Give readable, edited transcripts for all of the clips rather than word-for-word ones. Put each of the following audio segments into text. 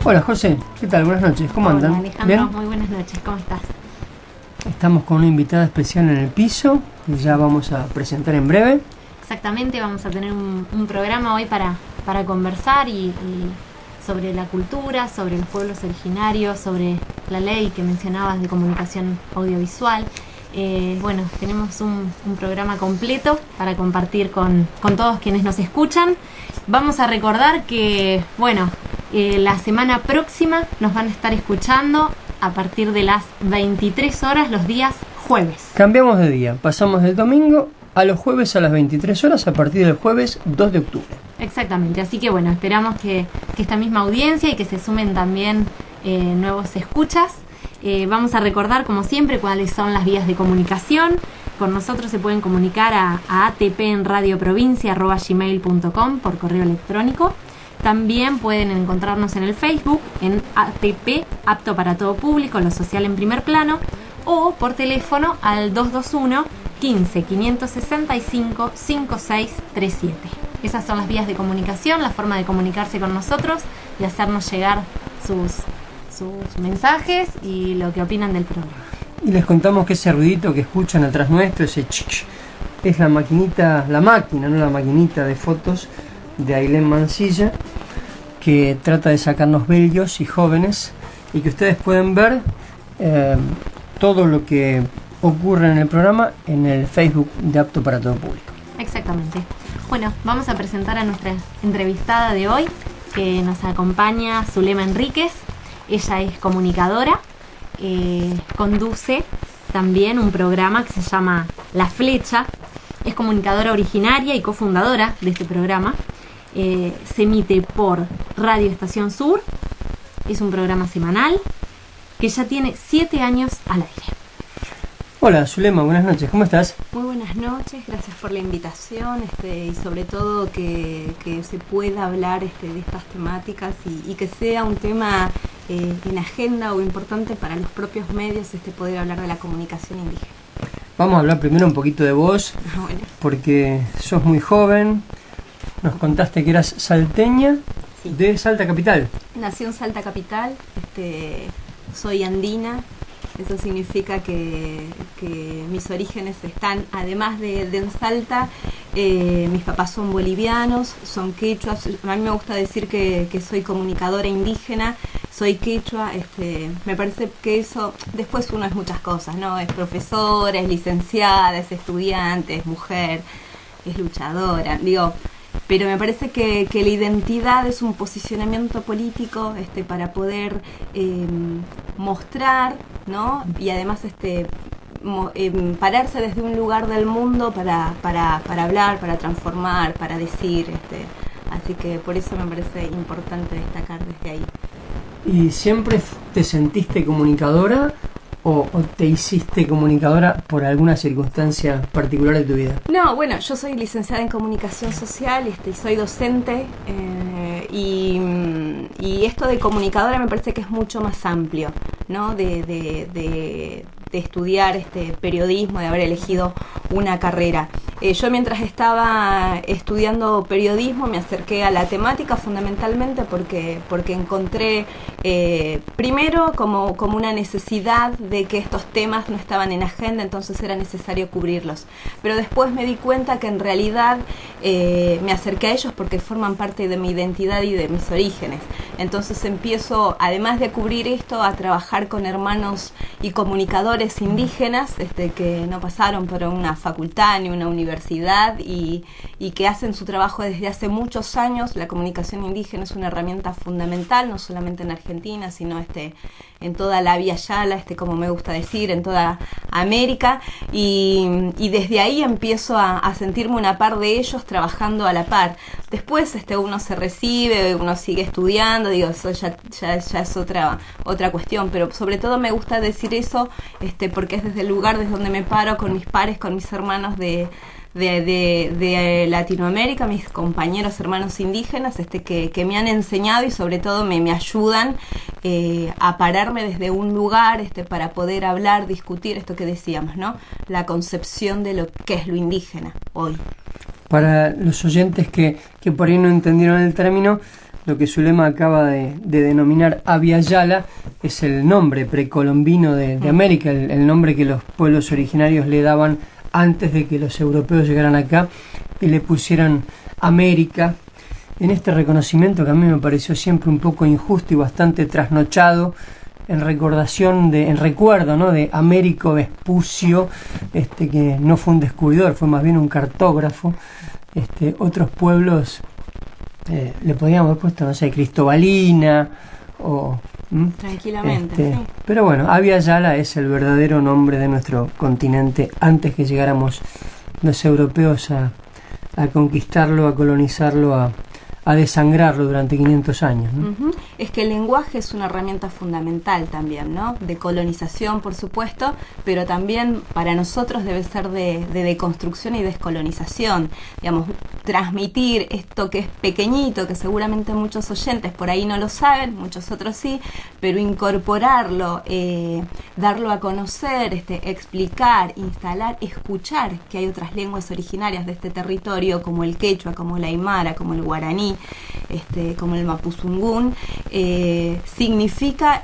Hola José, ¿qué tal? Buenas noches, ¿cómo andan? Hola Alejandro, ¿Bien? muy buenas noches, ¿cómo estás? Estamos con una invitada especial en el piso, que ya vamos a presentar en breve. Exactamente, vamos a tener un programa hoy para conversar y sobre la cultura, sobre los pueblos originarios, sobre la ley que mencionabas de comunicación audiovisual. Bueno, tenemos un programa completo para compartir con todos quienes nos escuchan. Vamos a recordar que, bueno, la semana próxima nos van a estar escuchando a partir de las 23 horas los días jueves. Cambiamos de día, pasamos del domingo a los jueves a las 23 horas a partir del jueves 2 de octubre. Exactamente, así que bueno, esperamos que esta misma audiencia y que se sumen también nuevos escuchas. Vamos a recordar, como siempre, cuáles son las vías de comunicación. Con nosotros se pueden comunicar a atpenradioprovincia@gmail.com por correo electrónico. También pueden encontrarnos en el Facebook, en ATP, apto para todo público, lo social en primer plano, o por teléfono al 221 15 565 5637. Esas son las vías de comunicación, la forma de comunicarse con nosotros y hacernos llegar sus mensajes y lo que opinan del programa. Y les contamos que ese ruidito que escuchan atrás nuestro, ese ch, es la máquina, no la maquinita de fotos de Ailén Mancilla, que trata de sacarnos bellos y jóvenes, y que ustedes pueden ver todo lo que ocurre en el programa en el Facebook de Apto para Todo Público. Exactamente. Bueno, vamos a presentar a nuestra entrevistada de hoy, que nos acompaña Zulema Enríquez. Ella es comunicadora, conduce también un programa que se llama La Flecha. Es comunicadora originaria y cofundadora de este programa. Se emite por Radio Estación Sur. Es un programa semanal que ya tiene 7 años al aire. Hola Zulema, buenas noches, ¿cómo estás? Muy buenas noches, gracias por la invitación y sobre todo que se pueda hablar de estas temáticas y que sea un tema en agenda o importante para los propios medios poder hablar de la comunicación indígena. Vamos a hablar primero un poquito de vos, Bueno. Porque sos muy joven, nos contaste que eras salteña, sí, de Salta Capital. Nací en Salta Capital, soy andina. Eso significa que mis orígenes están, además de en Salta, mis papás son bolivianos, son quechuas. A mí me gusta decir que soy comunicadora indígena, soy quechua. Me parece que eso, después uno es muchas cosas, ¿no? Es profesora, es licenciada, es estudiante, es mujer, es luchadora, pero me parece que la identidad es un posicionamiento político para poder mostrar, ¿no? Y además pararse desde un lugar del mundo para hablar, para transformar, para decir. Así que por eso me parece importante destacar desde ahí. ¿Y siempre te sentiste comunicadora o te hiciste comunicadora por alguna circunstancia particular de tu vida? No, bueno, yo soy licenciada en comunicación social y soy docente y esto de comunicadora me parece que es mucho más amplio, ¿no? De estudiar periodismo, de haber elegido una carrera. Yo mientras estaba estudiando periodismo me acerqué a la temática fundamentalmente porque encontré primero como una necesidad de que estos temas no estaban en agenda, entonces era necesario cubrirlos. Pero después me di cuenta que en realidad me acerqué a ellos porque forman parte de mi identidad y de mis orígenes. Entonces empiezo, además de cubrir esto, a trabajar con hermanos y comunicadores indígenas que no pasaron por una facultad ni una universidad y que hacen su trabajo desde hace muchos años. La comunicación indígena es una herramienta fundamental, no solamente en Argentina, sino en toda la Vía Yala, como me gusta decir, en toda América, y desde ahí empiezo a sentirme una par de ellos trabajando a la par. Después uno se recibe, uno sigue estudiando, eso ya es otra cuestión, pero sobre todo me gusta decir eso porque es desde el lugar desde donde me paro con mis pares, con mis hermanos de Latinoamérica, mis compañeros hermanos indígenas que me han enseñado y sobre todo me ayudan a pararme desde un lugar para poder hablar, discutir esto que decíamos, ¿no? La concepción de lo que es lo indígena hoy. Para los oyentes que por ahí no entendieron el término, lo que Zulema acaba de denominar Abya Yala es el nombre precolombino de América, el nombre que los pueblos originarios le daban antes de que los europeos llegaran acá y le pusieran América, en este reconocimiento que a mí me pareció siempre un poco injusto y bastante trasnochado, en recuerdo, ¿no?, de Américo Vespucio, que no fue un descubridor, fue más bien un cartógrafo. Otros pueblos le podíamos haber puesto, no sé, Cristobalina o... Tranquilamente, sí. Pero bueno, Abya Yala es el verdadero nombre de nuestro continente antes que llegáramos los europeos a conquistarlo, a colonizarlo, a desangrarlo durante 500 años, ¿no? Uh-huh. Es que el lenguaje es una herramienta fundamental también, ¿no? De colonización, por supuesto, pero también para nosotros debe ser de deconstrucción y descolonización. Digamos, transmitir esto que es pequeñito, que seguramente muchos oyentes por ahí no lo saben, muchos otros sí, pero incorporarlo, darlo a conocer, explicar, instalar, escuchar que hay otras lenguas originarias de este territorio, como el quechua, como el aymara, como el guaraní, como el mapuzungún, significa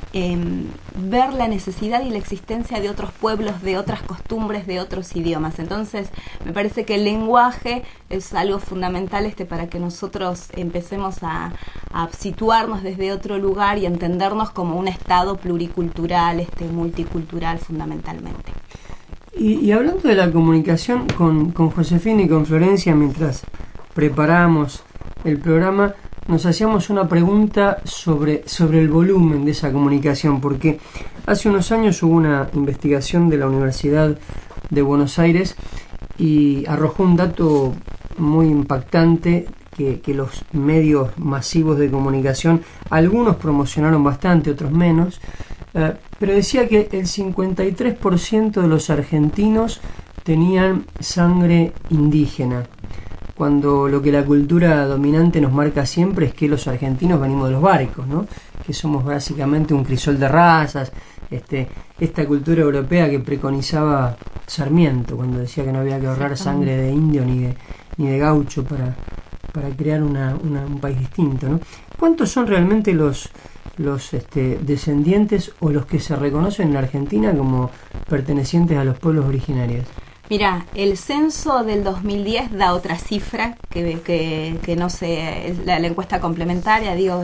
ver la necesidad y la existencia de otros pueblos, de otras costumbres, de otros idiomas. Entonces, me parece que el lenguaje es algo fundamental para que nosotros empecemos a situarnos desde otro lugar y entendernos como un estado pluricultural, multicultural fundamentalmente. Y hablando de la comunicación con Josefina y con Florencia, mientras preparamos el programa, nos hacíamos una pregunta sobre el volumen de esa comunicación, porque hace unos años hubo una investigación de la Universidad de Buenos Aires y arrojó un dato muy impactante que los medios masivos de comunicación, algunos promocionaron bastante, otros menos, pero decía que el 53% de los argentinos tenían sangre indígena, cuando lo que la cultura dominante nos marca siempre es que los argentinos venimos de los barcos, ¿no? Que somos básicamente un crisol de razas, esta cultura europea que preconizaba Sarmiento cuando decía que no había que ahorrar sangre de indio ni de gaucho para crear un país distinto, ¿no? ¿Cuántos son realmente los descendientes o los que se reconocen en la Argentina como pertenecientes a los pueblos originarios? Mira, el censo del 2010 da otra cifra que no sé, la encuesta complementaria, digo,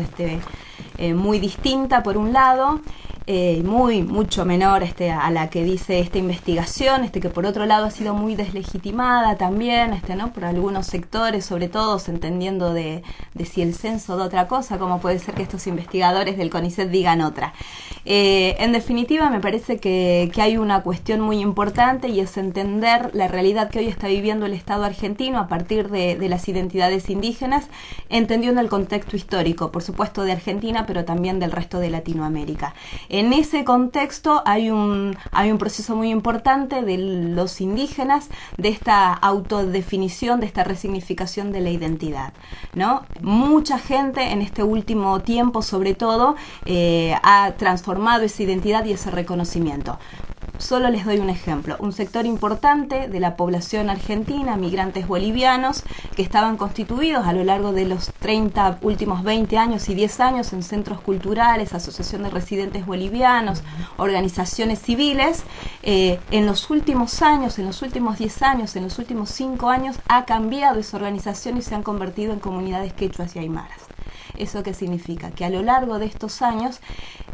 muy distinta por un lado, mucho menor a la que dice esta investigación, que por otro lado ha sido muy deslegitimada también, ¿no?, por algunos sectores, sobre todo entendiendo de si el censo da otra cosa, cómo puede ser que estos investigadores del CONICET digan otra. En definitiva, me parece que hay una cuestión muy importante y es entender la realidad que hoy está viviendo el Estado argentino a partir de las identidades indígenas, entendiendo el contexto histórico, por supuesto de Argentina, pero también del resto de Latinoamérica. En ese contexto hay un proceso muy importante de los indígenas, de esta autodefinición, de esta resignificación de la identidad, ¿no? Mucha gente en este último tiempo, sobre todo, ha transformado esa identidad y ese reconocimiento. Solo les doy un ejemplo. Un sector importante de la población argentina, migrantes bolivianos, que estaban constituidos a lo largo de los últimos 20 años y 10 años en centros culturales, asociación de residentes bolivianos, organizaciones civiles, en los últimos años, en los últimos 10 años, en los últimos 5 años, ha cambiado esa organización y se han convertido en comunidades quechuas y aymaras. ¿Eso qué significa? Que a lo largo de estos años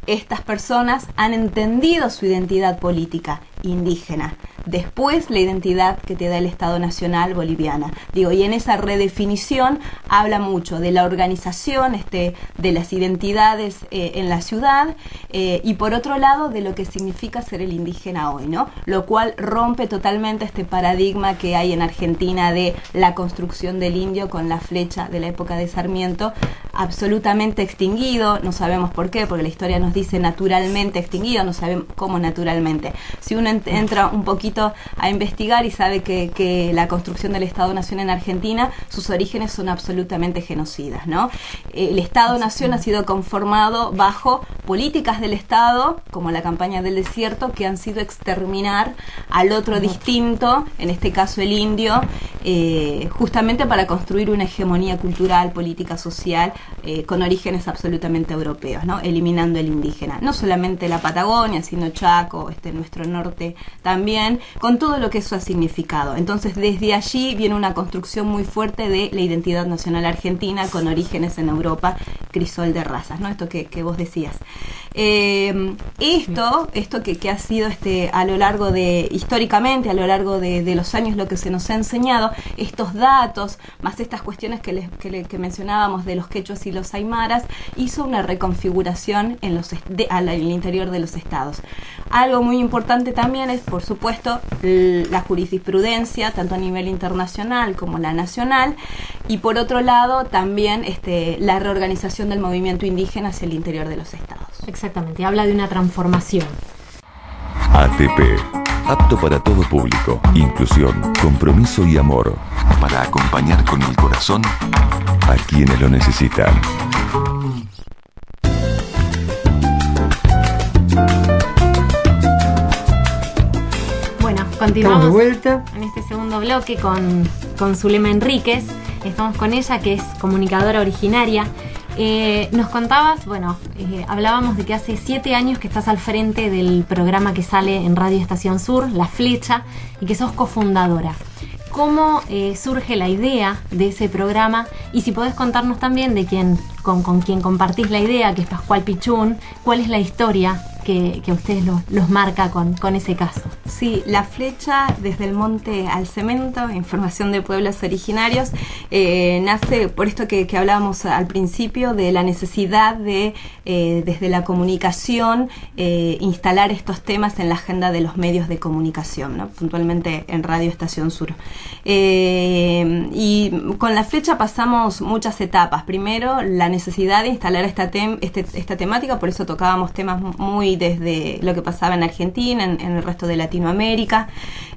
estas personas han entendido su identidad política indígena, después la identidad que te da el Estado Nacional boliviana. Y en esa redefinición habla mucho de la organización de las identidades en la ciudad y por otro lado de lo que significa ser el indígena hoy, ¿no? Lo cual rompe totalmente este paradigma que hay en Argentina de la construcción del indio con la flecha de la época de Sarmiento, absolutamente extinguido. No sabemos por qué, porque la historia nos dice naturalmente extinguido, no sabemos cómo naturalmente. Si uno entra un poquito a investigar y sabe que la construcción del Estado-Nación en Argentina, sus orígenes son absolutamente genocidas, ¿no? El Estado-Nación ha sido conformado bajo políticas del Estado, como la campaña del desierto, que han sido exterminar al otro distinto, en este caso el indio, justamente para construir una hegemonía cultural, política, social, con orígenes absolutamente europeos, ¿no? Eliminando el indígena. No solamente la Patagonia, sino Chaco, nuestro norte también, con todo lo que eso ha significado. Entonces, desde allí viene una construcción muy fuerte de la identidad nacional argentina con orígenes en Europa, crisol de razas, ¿no? Esto que vos decías. Esto que ha sido a lo largo históricamente, a lo largo de los años, lo que se nos ha enseñado, estos datos, más estas cuestiones que mencionábamos de los quechuas y los aymaras, hizo una reconfiguración al interior de los estados. Algo muy importante también es, por supuesto, la jurisprudencia, tanto a nivel internacional como la nacional, y por otro lado también la reorganización del movimiento indígena hacia el interior de los estados. Exactamente, habla de una transformación. ATP, apto para todo público, inclusión, compromiso y amor, para acompañar con el corazón a quienes lo necesitan. Bueno, continuamos de vuelta en este segundo bloque con Zulema Enríquez. Estamos con ella, que es comunicadora originaria. Nos contabas, hablábamos de que hace 7 años que estás al frente del programa que sale en Radio Estación Sur, La Flecha, y que sos cofundadora. ¿Cómo surge la idea de ese programa? Y si podés contarnos también de con quien compartís la idea, que es Pascual Pichún, ¿cuál es la historia que a ustedes los marca con ese caso? Sí, La Flecha, desde el monte al cemento, información de pueblos originarios, nace por esto que hablábamos al principio, de la necesidad de, desde la comunicación, instalar estos temas en la agenda de los medios de comunicación, ¿no? Puntualmente en Radio Estación Sur. Y con La Flecha pasamos muchas etapas. Primero, la necesidad de instalar esta temática, por eso tocábamos temas muy desde lo que pasaba en Argentina, en el resto de Latinoamérica,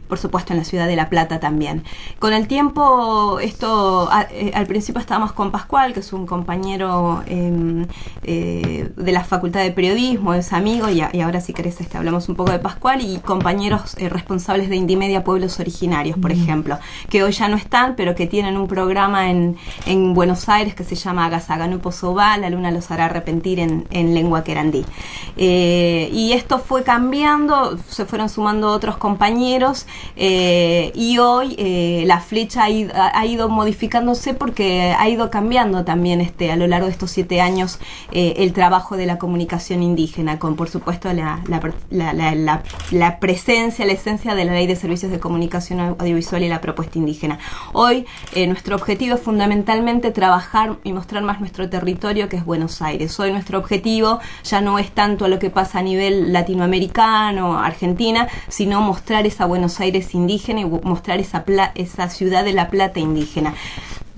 por supuesto en la ciudad de La Plata también. Con el tiempo, al principio estábamos con Pascual, que es un compañero de la Facultad de Periodismo, es amigo, y ahora si querés hablamos un poco de Pascual, y compañeros responsables de Indimedia Pueblos Originarios, por ejemplo, que hoy ya no están, pero que tienen un programa en Buenos Aires que se llama Agasaganupo Sobá, la luna los hará arrepentir en lengua querandí. Y esto fue cambiando, se fueron sumando otros compañeros, y hoy La Flecha ha ido modificándose porque ha ido cambiando también a lo largo de estos 7 años el trabajo de la comunicación indígena, con por supuesto la presencia, la esencia de la Ley de Servicios de Comunicación Audiovisual y la propuesta indígena. Hoy nuestro objetivo es fundamentalmente trabajar y mostrar más nuestro territorio, que es Buenos Aires. Hoy nuestro objetivo ya no es tanto lo que pasa a nivel latinoamericano, Argentina, sino mostrar esa Buenos Aires indígena y mostrar esa ciudad de La Plata indígena.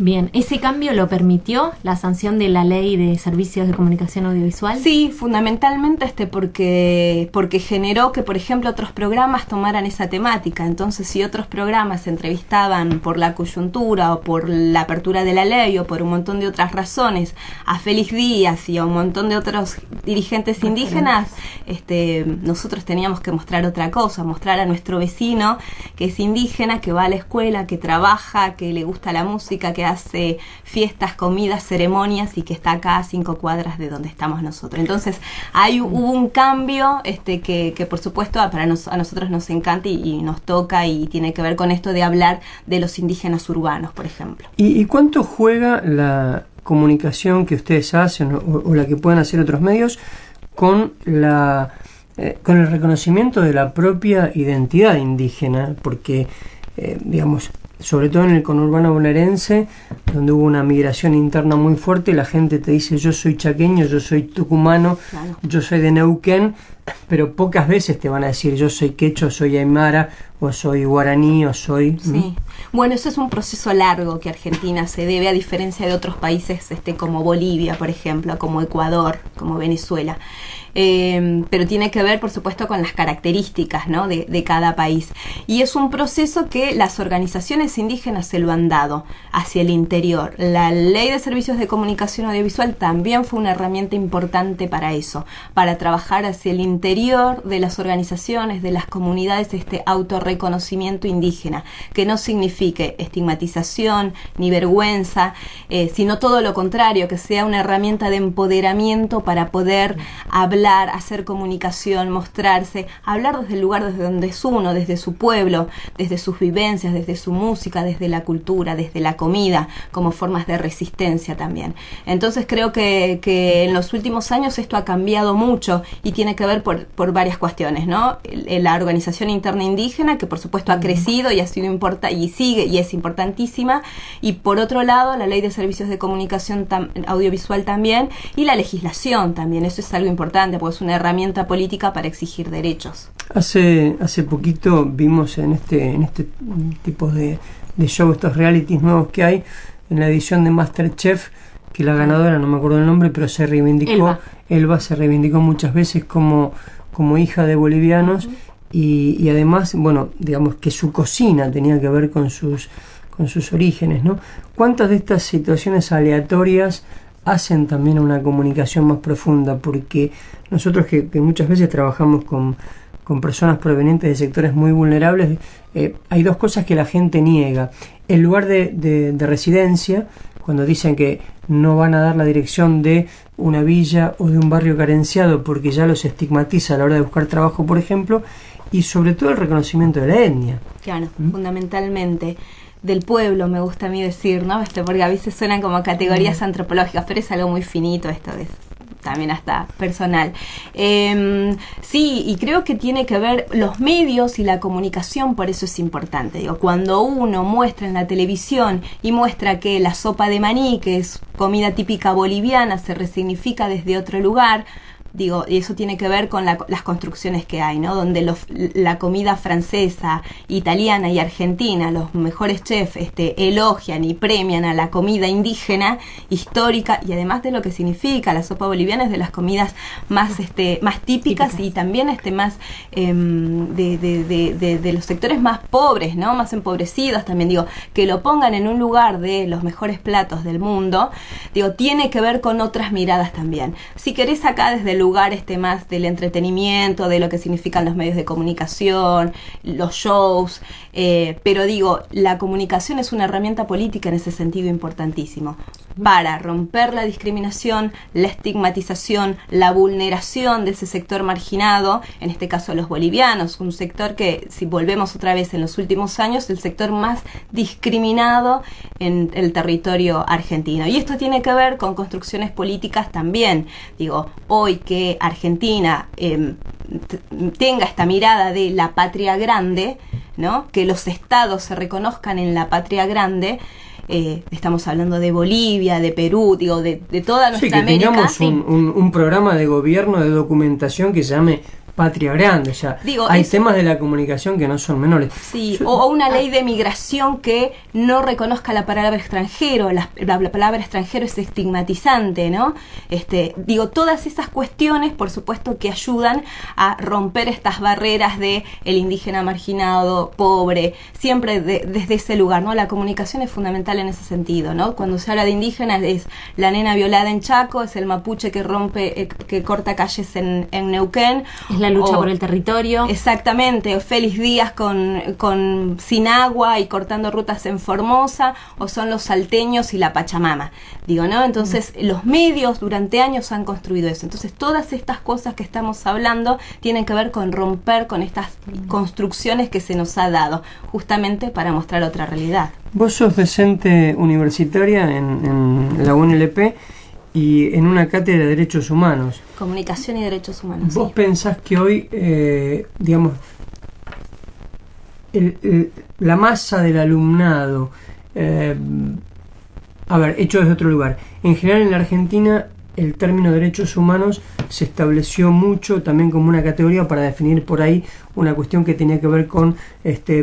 Bien, ¿ese cambio lo permitió la sanción de la Ley de Servicios de Comunicación Audiovisual? Sí, fundamentalmente porque generó que, por ejemplo, otros programas tomaran esa temática. Entonces, si otros programas se entrevistaban por la coyuntura o por la apertura de la ley o por un montón de otras razones a Félix Díaz y a un montón de otros dirigentes indígenas, nosotros teníamos que mostrar otra cosa, mostrar a nuestro vecino que es indígena, que va a la escuela, que trabaja, que le gusta la música, que hace fiestas, comidas, ceremonias y que está acá a 5 cuadras de donde estamos nosotros. Entonces hubo un cambio que por supuesto a nosotros nos encanta y nos toca, y tiene que ver con esto de hablar de los indígenas urbanos, por ejemplo. ¿Y cuánto juega la comunicación que ustedes hacen o la que pueden hacer otros medios con el reconocimiento de la propia identidad indígena? Porque digamos, sobre todo en el conurbano bonaerense, donde hubo una migración interna muy fuerte, la gente te dice: yo soy chaqueño, yo soy tucumano, claro, yo soy de Neuquén, pero pocas veces te van a decir: yo soy quechua, soy aymara o soy guaraní, o soy... Sí. Bueno, eso es un proceso largo que Argentina se debe, a diferencia de otros países como Bolivia, por ejemplo, como Ecuador, como Venezuela. Pero tiene que ver, por supuesto, con las características, ¿no?, de cada país. Y es un proceso que las organizaciones indígenas se lo han dado hacia el interior. La Ley de Servicios de Comunicación Audiovisual también fue una herramienta importante para eso, para trabajar hacia el interior de las organizaciones, de las comunidades, este autorreconocimiento indígena, que no signifique estigmatización ni vergüenza, sino todo lo contrario, que sea una herramienta de empoderamiento para poder hablar, hacer comunicación, mostrarse, hablar desde el lugar desde donde es uno, desde su pueblo, desde sus vivencias, desde su música, desde la cultura, desde la comida, como formas de resistencia también. Entonces creo que en los últimos años esto ha cambiado mucho y tiene que ver por varias cuestiones, ¿no? La organización interna indígena, que por supuesto ha crecido y ha sido y sigue y es importantísima, y por otro lado la Ley de Servicios de Comunicación Audiovisual también, y la legislación también. Eso es algo importante porque es una herramienta política para exigir derechos. Hace poquito vimos en este tipo de show, estos realities nuevos que hay, en la edición de MasterChef, que la ganadora, no me acuerdo el nombre, pero se reivindicó, Elba se reivindicó muchas veces como hija de bolivianos. Y además, bueno, digamos que su cocina tenía que ver con sus orígenes, ¿no? ¿Cuántas de estas situaciones aleatorias hacen también una comunicación más profunda? Porque nosotros que muchas veces trabajamos con personas provenientes de sectores muy vulnerables, hay dos cosas que la gente niega. El lugar de residencia, cuando dicen que no van a dar la dirección de una villa o de un barrio carenciado porque ya los estigmatiza a la hora de buscar trabajo, por ejemplo, y sobre todo el reconocimiento de la etnia. Claro, fundamentalmente del pueblo, me gusta a mí decir, ¿no? Porque a veces suenan como categorías antropológicas, pero es algo muy finito esto, es también hasta personal. Sí, y creo que tiene que ver los medios y la comunicación, por eso es importante. Digo, cuando uno muestra en la televisión y muestra que la sopa de maní, que es comida típica boliviana, se resignifica desde otro lugar, digo, y eso tiene que ver con las construcciones que hay, ¿no? Donde la comida francesa, italiana y argentina, los mejores chefs elogian y premian a la comida indígena, histórica, y además de lo que significa la sopa boliviana, es de las comidas más típicas y también más de los sectores más pobres, ¿no? Más empobrecidos también, digo, que lo pongan en un lugar de los mejores platos del mundo, digo, tiene que ver con otras miradas también. Si querés acá desde el lugar más del entretenimiento, de lo que significan los medios de comunicación, los shows, pero digo, la comunicación es una herramienta política en ese sentido importantísimo, para romper la discriminación, la estigmatización, la vulneración de ese sector marginado, en este caso los bolivianos, un sector que, si volvemos otra vez en los últimos años, el sector más discriminado en el territorio argentino. Y esto tiene que ver con construcciones políticas también. Digo, hoy que Argentina tenga esta mirada de la patria grande, ¿no? Que los estados se reconozcan en la patria grande. Estamos hablando de Bolivia, de Perú, digo, de toda nuestra América. Tengamos un programa de gobierno, de documentación que se llame Patria Grande. O sea, digo, hay temas de la comunicación que no son menores. Sí, o una ley de migración que no reconozca la palabra extranjero. La palabra extranjero es estigmatizante, ¿no? Digo, todas esas cuestiones, por supuesto, que ayudan a romper estas barreras de el indígena marginado, pobre, siempre desde ese lugar, ¿no? La comunicación es fundamental en ese sentido, ¿no? Cuando se habla de indígenas es la nena violada en Chaco, es el mapuche que corta calles en Neuquén. Es la lucha por el territorio. Exactamente, o Félix Díaz sin agua y cortando rutas en Formosa, o son los salteños y la Pachamama, digo, ¿no? Entonces los medios durante años han construido eso. Entonces todas estas cosas que estamos hablando tienen que ver con romper con estas construcciones que se nos ha dado, justamente para mostrar otra realidad. Vos sos docente universitaria en la UNLP y en una cátedra de Derechos Humanos. Comunicación y Derechos Humanos. ¿Vos pensás que hoy, digamos, la masa del alumnado, hecho desde otro lugar, en general en la Argentina el término derechos humanos se estableció mucho también como una categoría para definir por ahí una cuestión que tenía que ver con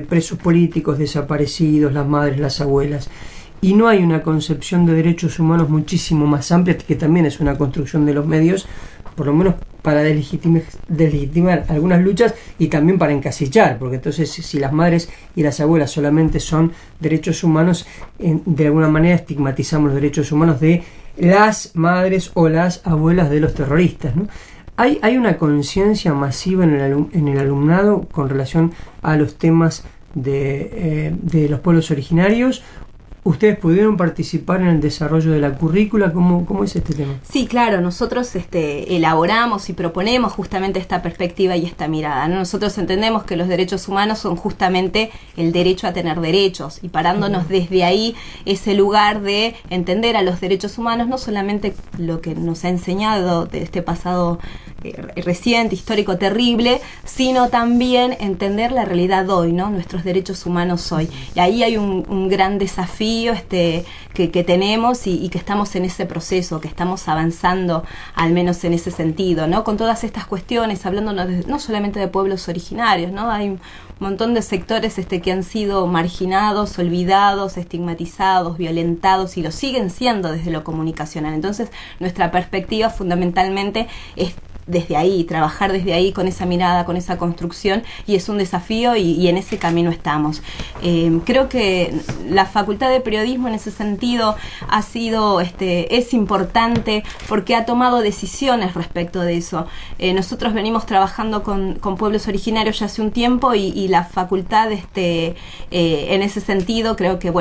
presos políticos, desaparecidos, las madres, las abuelas. Y no hay una concepción de derechos humanos muchísimo más amplia, que también es una construcción de los medios, por lo menos para deslegitimar algunas luchas y también para encasillar, porque entonces si las madres y las abuelas solamente son derechos humanos, de alguna manera estigmatizamos los derechos humanos de las madres o las abuelas de los terroristas, ¿no? Hay una conciencia masiva en el alumnado con relación a los temas de los pueblos originarios. ¿Ustedes pudieron participar en el desarrollo de la currícula? ¿Cómo es este tema? Sí, claro, nosotros elaboramos y proponemos justamente esta perspectiva y esta mirada, ¿no? Nosotros entendemos que los derechos humanos son justamente el derecho a tener derechos, y parándonos desde ahí, ese lugar de entender a los derechos humanos, no solamente lo que nos ha enseñado de este pasado reciente, histórico, terrible, sino también entender la realidad hoy, ¿no? Nuestros derechos humanos hoy. Y ahí hay un gran desafío que tenemos y que estamos en ese proceso, que estamos avanzando al menos en ese sentido, ¿no? Con todas estas cuestiones, hablando no solamente de pueblos originarios, ¿no? Hay un montón de sectores que han sido marginados, olvidados, estigmatizados, violentados, y lo siguen siendo desde lo comunicacional. Entonces, nuestra perspectiva fundamentalmente es desde ahí, trabajar desde ahí con esa mirada, con esa construcción, y es un desafío y en ese camino estamos. Creo que la Facultad de Periodismo en ese sentido ha sido, es importante porque ha tomado decisiones respecto de eso. Nosotros venimos trabajando con pueblos originarios ya hace un tiempo y la facultad en ese sentido creo que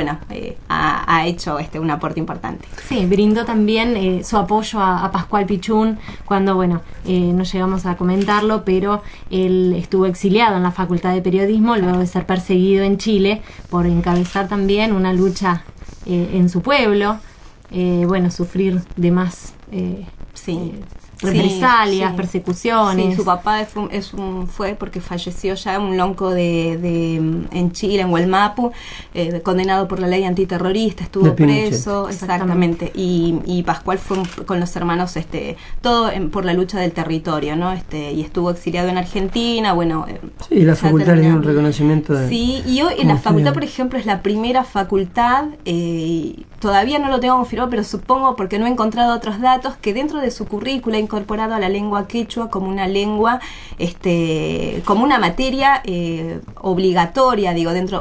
ha hecho un aporte importante. Sí, brindó también su apoyo a Pascual Pichún cuando no llegamos a comentarlo, pero él estuvo exiliado en la Facultad de Periodismo luego de ser perseguido en Chile por encabezar también una lucha en su pueblo, sufrir de más represalias, persecuciones. Sí, su papá fue porque falleció ya un lonco en Chile, en Huelmapu, condenado por la ley antiterrorista, estuvo preso, exactamente. Y Pascual fue con los hermanos, todo por la lucha del territorio, ¿no? Y estuvo exiliado en Argentina, sí, la facultad le dio un reconocimiento de... Sí, y hoy en la facultad, por ejemplo, es la primera facultad, todavía no lo tengo confirmado, pero supongo, porque no he encontrado otros datos, que dentro de su currícula incorporado a la lengua quechua como una lengua, como una materia obligatoria,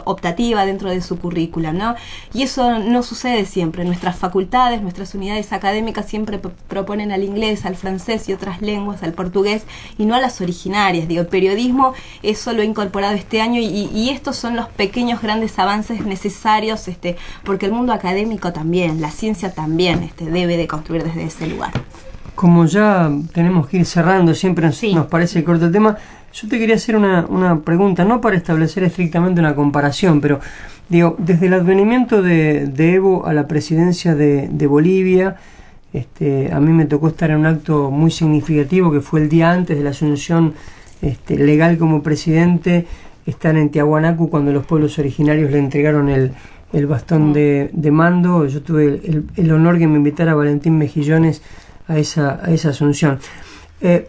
optativa dentro de su currícula, ¿no? Y eso no sucede siempre. Nuestras facultades, nuestras unidades académicas siempre proponen al inglés, al francés y otras lenguas, al portugués, y no a las originarias. El periodismo eso lo he incorporado este año y estos son los pequeños grandes avances necesarios, porque el mundo académico también, la ciencia también debe de construir desde ese lugar. Como ya tenemos que ir cerrando, siempre nos parece corto el tema, yo te quería hacer una pregunta, no para establecer estrictamente una comparación, pero desde el advenimiento de Evo a la presidencia de Bolivia, a mí me tocó estar en un acto muy significativo que fue el día antes de la asunción legal como presidente, estar en Tiahuanacu cuando los pueblos originarios le entregaron el bastón de mando. Yo tuve el honor que me invitara Valentín Mejillones a esa asunción.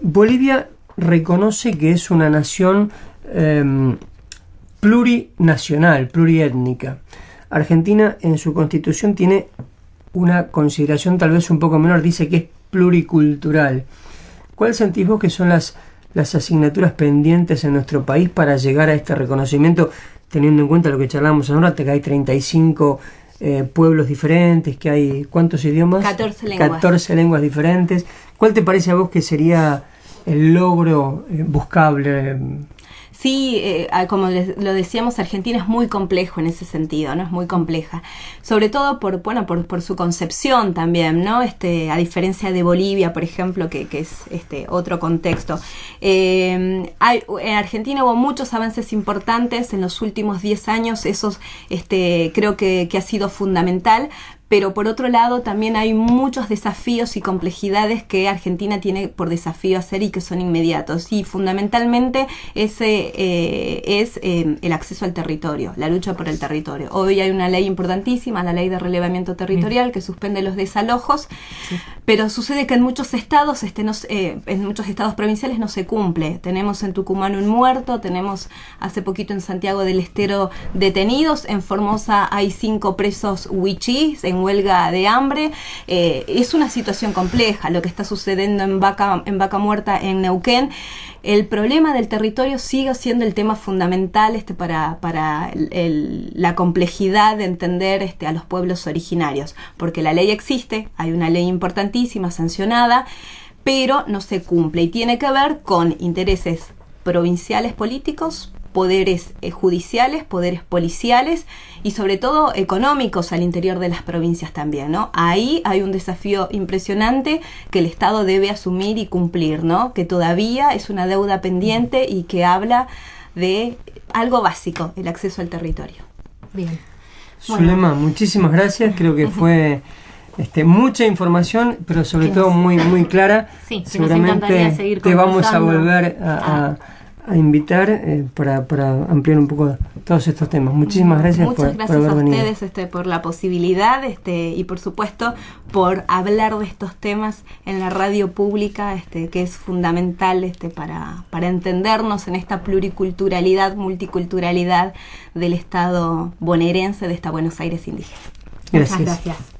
Bolivia reconoce que es una nación plurinacional, pluriétnica. Argentina en su constitución tiene una consideración tal vez un poco menor, dice que es pluricultural. ¿Cuál sentís vos que son las asignaturas pendientes en nuestro país para llegar a este reconocimiento, teniendo en cuenta lo que charlamos ahora, que hay 35 pueblos diferentes, que hay ¿cuántos idiomas? 14 lenguas. 14 lenguas diferentes. ¿Cuál te parece a vos que sería el logro buscable? Sí, como lo decíamos, Argentina es muy complejo en ese sentido, ¿no? Es muy compleja. Sobre todo por su concepción también, ¿no? A diferencia de Bolivia, por ejemplo, que es otro contexto. En Argentina hubo muchos avances importantes en los últimos 10 años, esos creo que ha sido fundamental, pero por otro lado también hay muchos desafíos y complejidades que Argentina tiene por desafío hacer y que son inmediatos, y fundamentalmente ese es el acceso al territorio, la lucha por el territorio. Hoy hay una ley importantísima, la ley de relevamiento territorial, que suspende los desalojos, pero sucede que en muchos estados, en muchos estados provinciales no se cumple. Tenemos en Tucumán un muerto, tenemos hace poquito en Santiago del Estero detenidos, en Formosa hay 5 presos huichís en huelga de hambre. Es una situación compleja lo que está sucediendo en Vaca Muerta, en Neuquén. El problema del territorio sigue siendo el tema fundamental para la complejidad de entender a los pueblos originarios, porque la ley existe, hay una ley importantísima, sancionada, pero no se cumple y tiene que ver con intereses provinciales políticos, poderes judiciales, poderes policiales y sobre todo económicos al interior de las provincias también, ¿no? Ahí hay un desafío impresionante que el Estado debe asumir y cumplir, ¿no? Que todavía es una deuda pendiente y que habla de algo básico, el acceso al territorio. Bien. Zulema, muchísimas gracias, creo que fue mucha información, pero sobre todo muy, muy clara. Sí, seguramente te vamos a volver a invitar para ampliar un poco todos estos temas. Muchísimas gracias por haber venido. Muchas gracias a ustedes por la posibilidad y por supuesto por hablar de estos temas en la radio pública, que es fundamental para entendernos en esta pluriculturalidad, multiculturalidad del Estado bonaerense, de esta Buenos Aires indígena. Gracias. Muchas gracias.